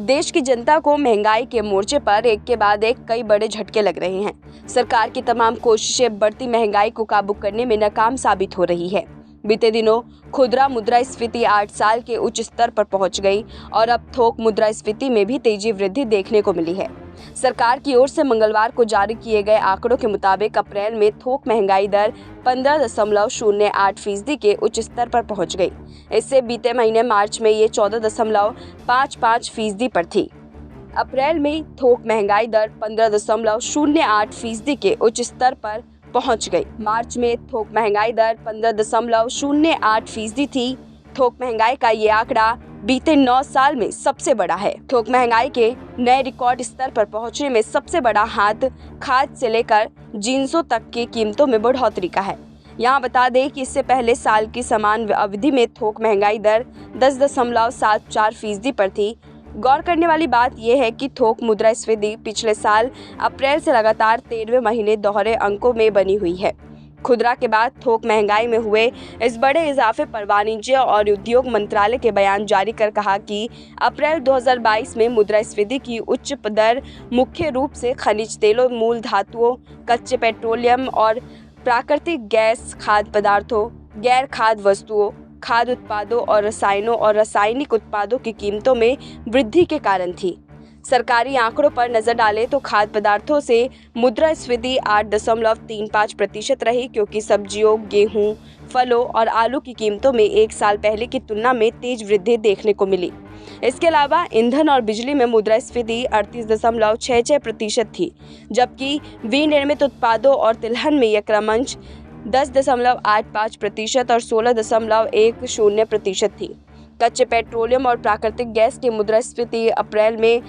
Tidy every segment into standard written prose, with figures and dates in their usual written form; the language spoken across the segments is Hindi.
देश की जनता को महंगाई के मोर्चे पर एक के बाद एक कई बड़े झटके लग रहे हैं। सरकार की तमाम कोशिशें बढ़ती महंगाई को काबू करने में नाकाम साबित हो रही है। बीते दिनों खुदरा मुद्रास्फीति 8 साल के उच्च स्तर पर पहुंच गई और अब थोक मुद्रास्फीति में भी तेजी वृद्धि देखने को मिली है। सरकार की ओर से मंगलवार को जारी किए गए आंकड़ों के मुताबिक अप्रैल में थोक महंगाई दर 15.08% के उच्च स्तर पर पहुंच गई। इससे बीते महीने मार्च में ये 14.55% पर थी। अप्रैल में थोक महंगाई दर 15.08% के उच्च स्तर पर पहुंच गई। मार्च में थोक महंगाई दर 15.08% थी। थोक महंगाई का ये आंकड़ा बीते 9 साल में सबसे बड़ा है। थोक महंगाई के नए रिकॉर्ड स्तर पर पहुंचने में सबसे बड़ा हाथ खाद्य से लेकर जींसों तक की कीमतों में बढ़ोतरी का है। यहाँ बता दें कि इससे पहले साल की समान अवधि में थोक महंगाई दर 10.74% पर थी। गौर करने वाली बात यह है कि थोक मुद्रास्फीति पिछले साल अप्रैल से लगातार 13वें महीने दोहरे अंकों में बनी हुई है। खुदरा के बाद थोक महंगाई में हुए इस बड़े इजाफे पर वाणिज्य और उद्योग मंत्रालय के बयान जारी कर कहा कि अप्रैल 2022 में मुद्रास्फीति की उच्च दर मुख्य रूप से खनिज तेलों, मूल धातुओं, कच्चे पेट्रोलियम और प्राकृतिक गैस, खाद्य पदार्थों, गैर खाद्य वस्तुओं, खाद्य उत्पादों और रसायनों और रासायनिक उत्पादों की कीमतों में वृद्धि के कारण थी। सरकारी आंकड़ों पर नजर डालें तो खाद्य पदार्थों से मुद्रास्फीति 8.35% रही, क्योंकि सब्जियों, गेहूं, फलों और आलू की कीमतों में एक साल पहले की तुलना में तेज वृद्धि देखने को मिली। इसके अलावा ईंधन और बिजली में मुद्रास्फीति 38.66% थी, जबकि विनिर्मित उत्पादों और तिलहन में यह क्रमश 10.85% और 16.10% थी। कच्चे पेट्रोलियम और प्राकृतिक गैस की मुद्रास्फीति अप्रैल में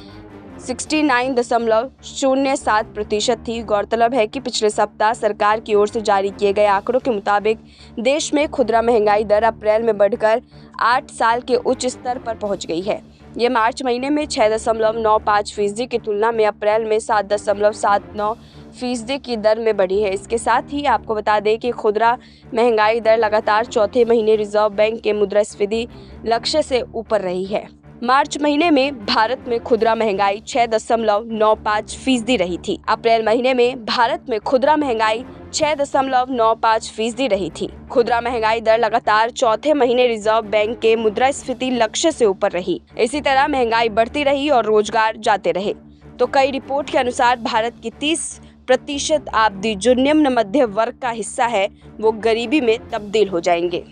69.07% थी। गौरतलब है कि पिछले सप्ताह सरकार की ओर से जारी किए गए आंकड़ों के मुताबिक देश में खुदरा महंगाई दर अप्रैल में बढ़कर 8 साल के उच्च स्तर पर पहुंच गई है। ये मार्च महीने में 6.95% की तुलना में अप्रैल में 7.79% की दर में बढ़ी है। इसके साथ ही आपको बता दें कि खुदरा महंगाई दर लगातार चौथे महीने रिजर्व बैंक के मुद्रास्फीति लक्ष्य से ऊपर रही है। मार्च महीने में भारत में खुदरा महंगाई 6.95% रही थी। अप्रैल महीने में भारत में खुदरा महंगाई 6.95% रही थी। खुदरा महंगाई दर लगातार चौथे महीने रिजर्व बैंक के मुद्रास्फीति लक्ष्य से ऊपर रही। इसी तरह महंगाई बढ़ती रही और रोजगार जाते रहे। तो कई रिपोर्ट के अनुसार भारत की 30% आबादी जो निम्न मध्य वर्ग का हिस्सा है, वो गरीबी में तब्दील हो जाएंगे।